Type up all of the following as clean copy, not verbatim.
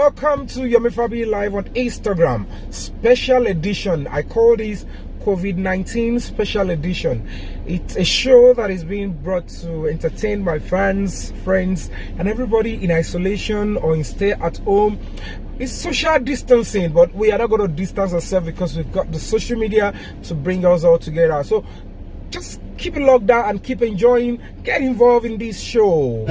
Welcome to Yomi Fabiyi Live on Instagram. Special edition. I call this COVID-19 special edition. It's a show that is being brought to entertain my fans, friends, and everybody in isolation or in stay at home. It's social distancing, but we are not going to distance ourselves because we've got the social media to bring us all together. So just keep it locked down and keep enjoying. Get involved in this show.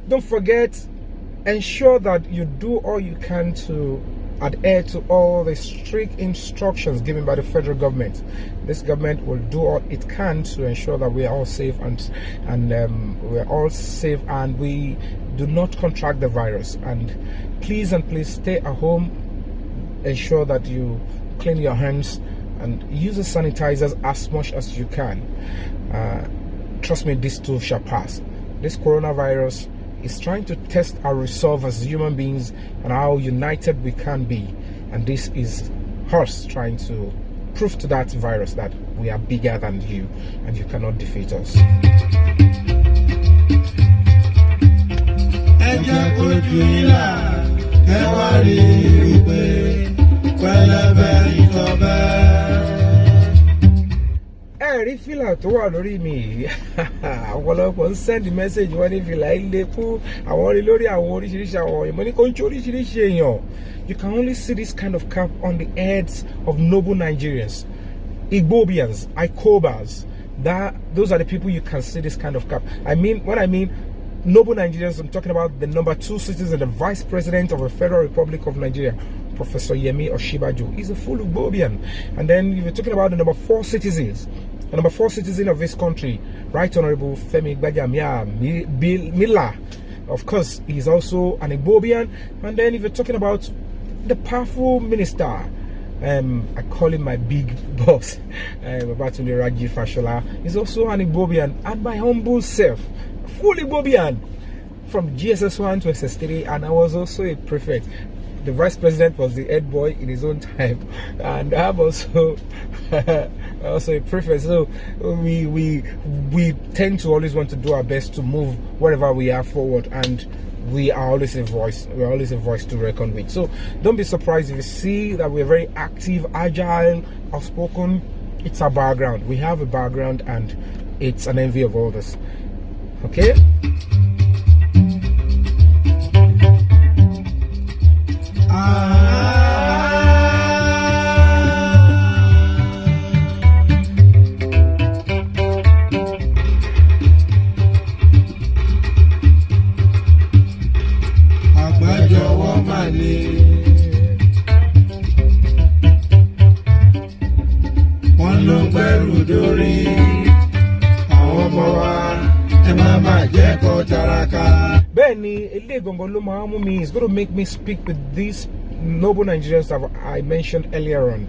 Don't forget, ensure that you do all you can to adhere to all the strict instructions given by the federal government. This government will do all it can to ensure that we are all safe and we're all safe and we do not contract the virus. And please stay at home. Ensure that you clean your hands and use the sanitizers as much as you can. Trust me, this too shall pass. This coronavirus is trying to test our resolve as human beings and how united we can be. And this is us trying to prove to that virus that we are bigger than you and you cannot defeat us. If you like to worry me, I will send the message when if you like I want you can only see this kind of cap on the heads of noble Nigerians, Igbobians, Ikobas. Those are the people you can see this kind of cap. When I mean noble Nigerians, I'm talking about the number 2 citizen, the vice president of the Federal Republic of Nigeria, Professor Yemi Osinbajo. He's a full Igbobian. And then if you're talking about the number 4 citizens, the number 4 citizen of this country, Right Honorable Femi Gbajabiamila, of course, he's also an Igbobian. And then if you're talking about the powerful minister, I call him my big boss, Babatunde Raji Fashola, he's also an Igbobian, and my humble self, full Igbobian, from GSS1 to SS3, and I was also a prefect. The vice president was the head boy in his own time, and I'm also also a prefect. So we tend to always want to do our best to move wherever we are forward, and we are always a voice. We're always a voice to reckon with. So don't be surprised if you see that we're very active, agile, outspoken. It's our background. We have a background, and it's an envy of others. Okay. It's going to make me speak with these noble Nigerians that I mentioned earlier on.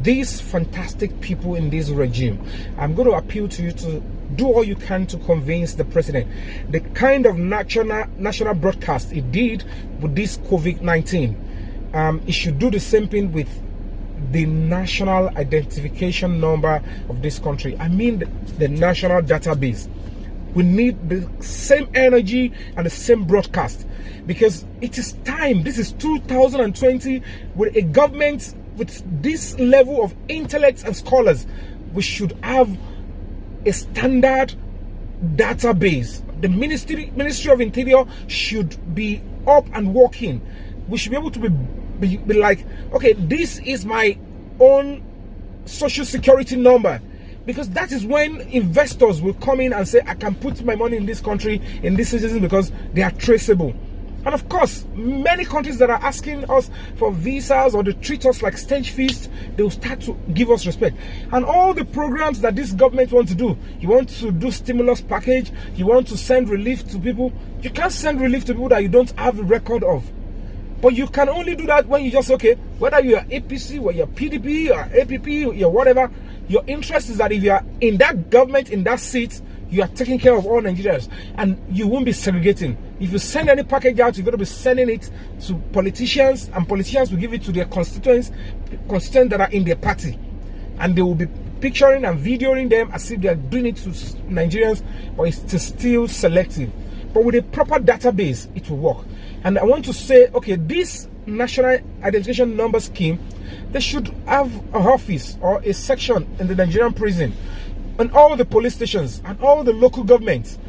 These fantastic people in this regime. I'm going to appeal to you to do all you can to convince the president. The kind of national broadcast he did with this COVID-19, he should do the same thing with the national identification number of this country. I mean the national database. We need the same energy and the same broadcast, because it is time. This is 2020 with a government with this level of intellect and scholars. We should have a standard database. The Ministry of Interior should be up and working. We should be able to be like, okay, this is my own social security number. Because that is when investors will come in and say, I can put my money in this country, in this citizen, because they are traceable. And of course, many countries that are asking us for visas or they treat us like stench feast, they will start to give us respect. And all the programs that this government wants to do, you want to do stimulus package, you want to send relief to people, you can't send relief to people that you don't have a record of. But you can only do that when you just, okay, whether you're APC or you're PDP or APP or you're whatever, Your interest is that if you are in that government, in that seat, you are taking care of all Nigerians, and you won't be segregating. If you send any package out, you're going to be sending it to politicians, and politicians will give it to their constituents that are in their party, and they will be picturing and videoing them as if they are doing it to Nigerians, but it's still selective. But with a proper database, it will work. And I want to say, okay, this national identification number scheme, they should have an office or a section in the Nigerian prison, and all the police stations and all the local governments.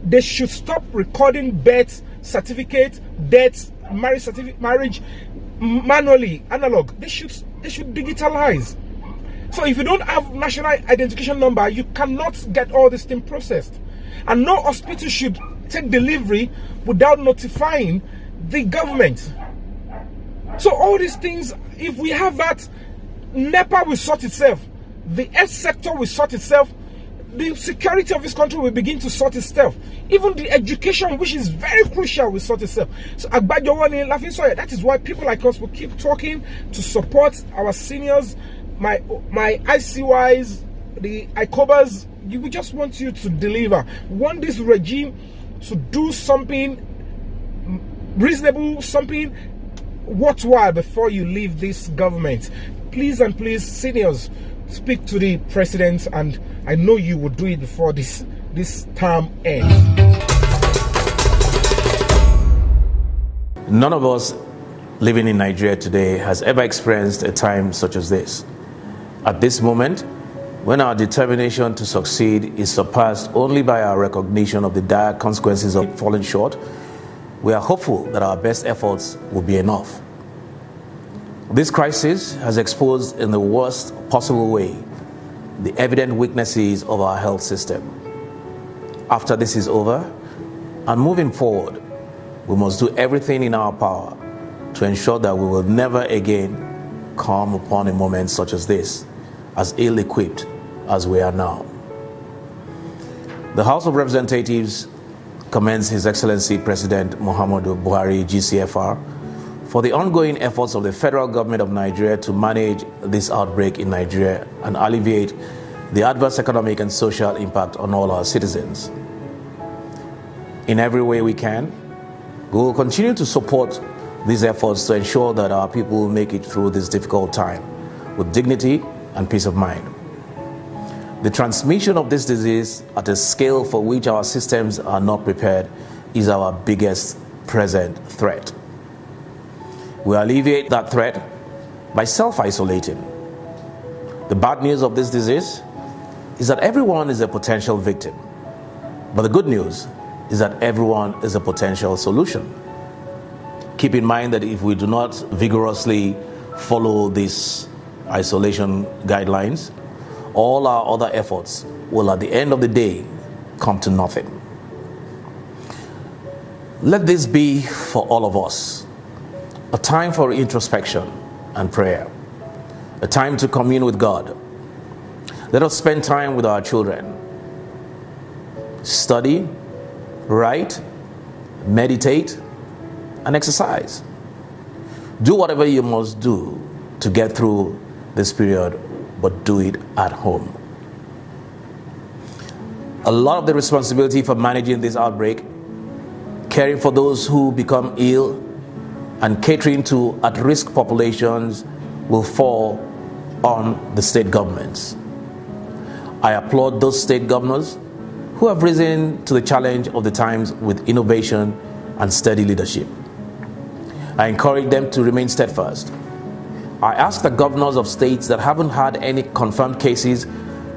They should stop recording birth certificate, death, marriage manually, analog. They should digitalize. So if you don't have national identification number, you cannot get all this thing processed. And no hospital should take delivery without notifying the government. So all these things, if we have that, NEPA will sort itself. The health sector will sort itself. The security of this country will begin to sort itself. Even the education, which is very crucial, will sort itself. So Agbajowani, laughing soya. That is why people like us will keep talking to support our seniors, my ICYs, the ICOBAs. We just want you to deliver. We want this regime to do something reasonable, something worthwhile before you leave this government. Please and please, seniors, speak to the president, and I know you will do it before this term ends. None of us living in Nigeria today has ever experienced a time such as this. At this moment, when our determination to succeed is surpassed only by our recognition of the dire consequences of falling short, we are hopeful that our best efforts will be enough. This crisis has exposed in the worst possible way the evident weaknesses of our health system. After this is over, and moving forward, we must do everything in our power to ensure that we will never again come upon a moment such as this, as ill-equipped as we are now. The House of Representatives commends His Excellency President Muhammadu Buhari, GCFR, for the ongoing efforts of the federal government of Nigeria to manage this outbreak in Nigeria and alleviate the adverse economic and social impact on all our citizens. In every way we can, we will continue to support these efforts to ensure that our people will make it through this difficult time with dignity and peace of mind. The transmission of this disease at a scale for which our systems are not prepared is our biggest present threat. We alleviate that threat by self-isolating. The bad news of this disease is that everyone is a potential victim. But the good news is that everyone is a potential solution. Keep in mind that if we do not vigorously follow these isolation guidelines, all our other efforts will at the end of the day come to nothing. Let this be for all of us a time for introspection and prayer, a time to commune with God. Let us spend time with our children. Study, write, meditate, and exercise. Do whatever you must do to get through this period, but do it at home. A lot of the responsibility for managing this outbreak, caring for those who become ill, and catering to at-risk populations will fall on the state governments. I applaud those state governors who have risen to the challenge of the times with innovation and steady leadership. I encourage them to remain steadfast. I ask the governors of states that haven't had any confirmed cases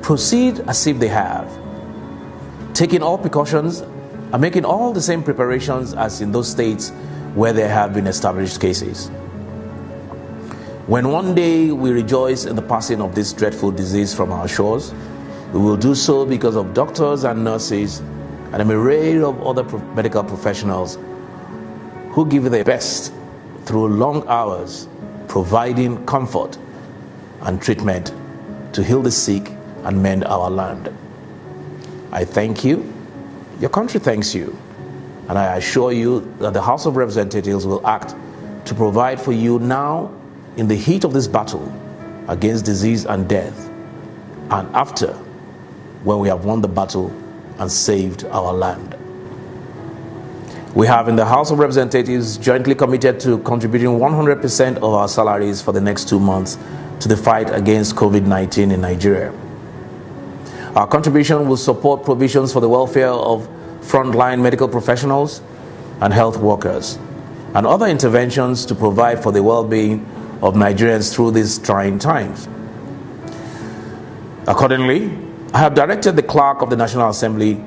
proceed as if they have, taking all precautions and making all the same preparations as in those states where there have been established cases. When one day we rejoice in the passing of this dreadful disease from our shores, we will do so because of doctors and nurses and a myriad of other medical professionals who give their best through long hours, providing comfort and treatment to heal the sick and mend our land. I thank you. Your country thanks you. And I assure you that the House of Representatives will act to provide for you now in the heat of this battle against disease and death, and after, when we have won the battle and saved our land. We have in the House of Representatives jointly committed to contributing 100% of our salaries for the next 2 months to the fight against COVID-19 in Nigeria. Our contribution will support provisions for the welfare of frontline medical professionals and health workers, and other interventions to provide for the well-being of Nigerians through these trying times. Accordingly, I have directed the Clerk of the National Assembly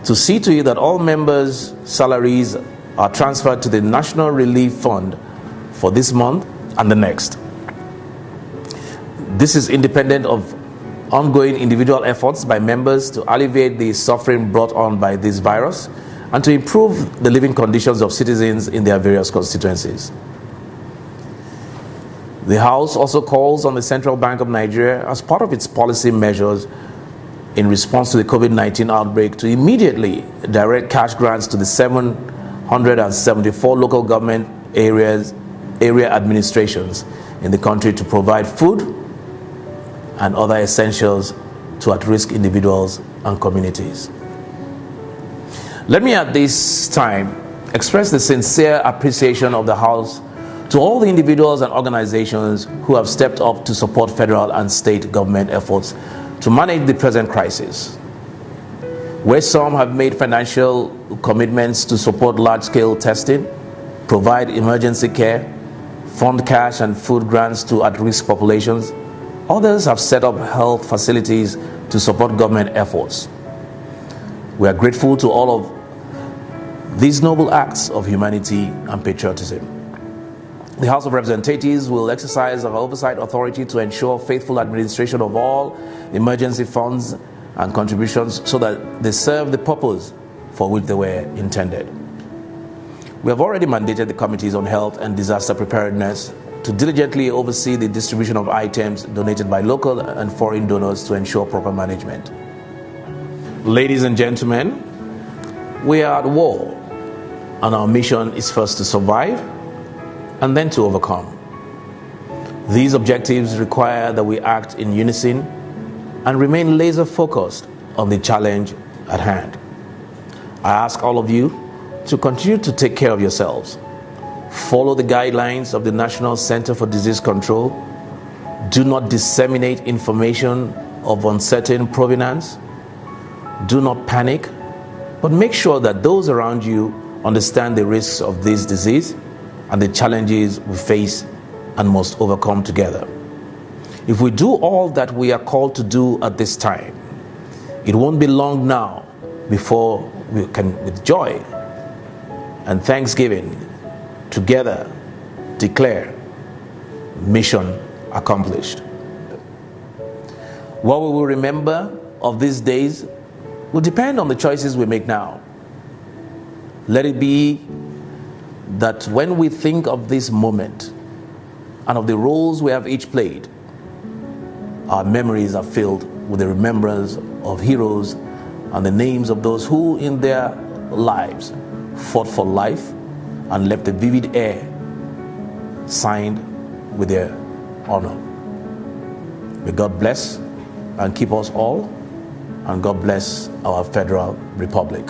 to see to it that all members' salaries are transferred to the National Relief Fund for this month and the next. This is independent of ongoing individual efforts by members to alleviate the suffering brought on by this virus and to improve the living conditions of citizens in their various constituencies. The House also calls on the Central Bank of Nigeria, as part of its policy measures in response to the COVID-19 outbreak, to immediately direct cash grants to the 774 local government area administrations in the country to provide food and other essentials to at-risk individuals and communities. Let me at this time express the sincere appreciation of the House to all the individuals and organizations who have stepped up to support federal and state government efforts to manage the present crisis. Where some have made financial commitments to support large-scale testing, provide emergency care, fund cash and food grants to at-risk populations, others have set up health facilities to support government efforts. We are grateful to all of these noble acts of humanity and patriotism. The House of Representatives will exercise our oversight authority to ensure faithful administration of all emergency funds and contributions so that they serve the purpose for which they were intended. We have already mandated the Committees on Health and Disaster Preparedness to diligently oversee the distribution of items donated by local and foreign donors to ensure proper management. Ladies and gentlemen, we are at war, and our mission is first to survive and then to overcome. These objectives require that we act in unison and remain laser focused on the challenge at hand. I ask all of you to continue to take care of yourselves. Follow the guidelines of the National Center for Disease Control. Do not disseminate information of uncertain provenance. Do not panic, but make sure that those around you understand the risks of this disease and the challenges we face and must overcome together. If we do all that we are called to do at this time, it won't be long now before we can, with joy and thanksgiving, together declare mission accomplished. What we will remember of these days will depend on the choices we make now. Let it be that when we think of this moment and of the roles we have each played, our memories are filled with the remembrance of heroes and the names of those who in their lives fought for life and left a vivid air signed with their honor. May God bless and keep us all, and God bless our Federal Republic.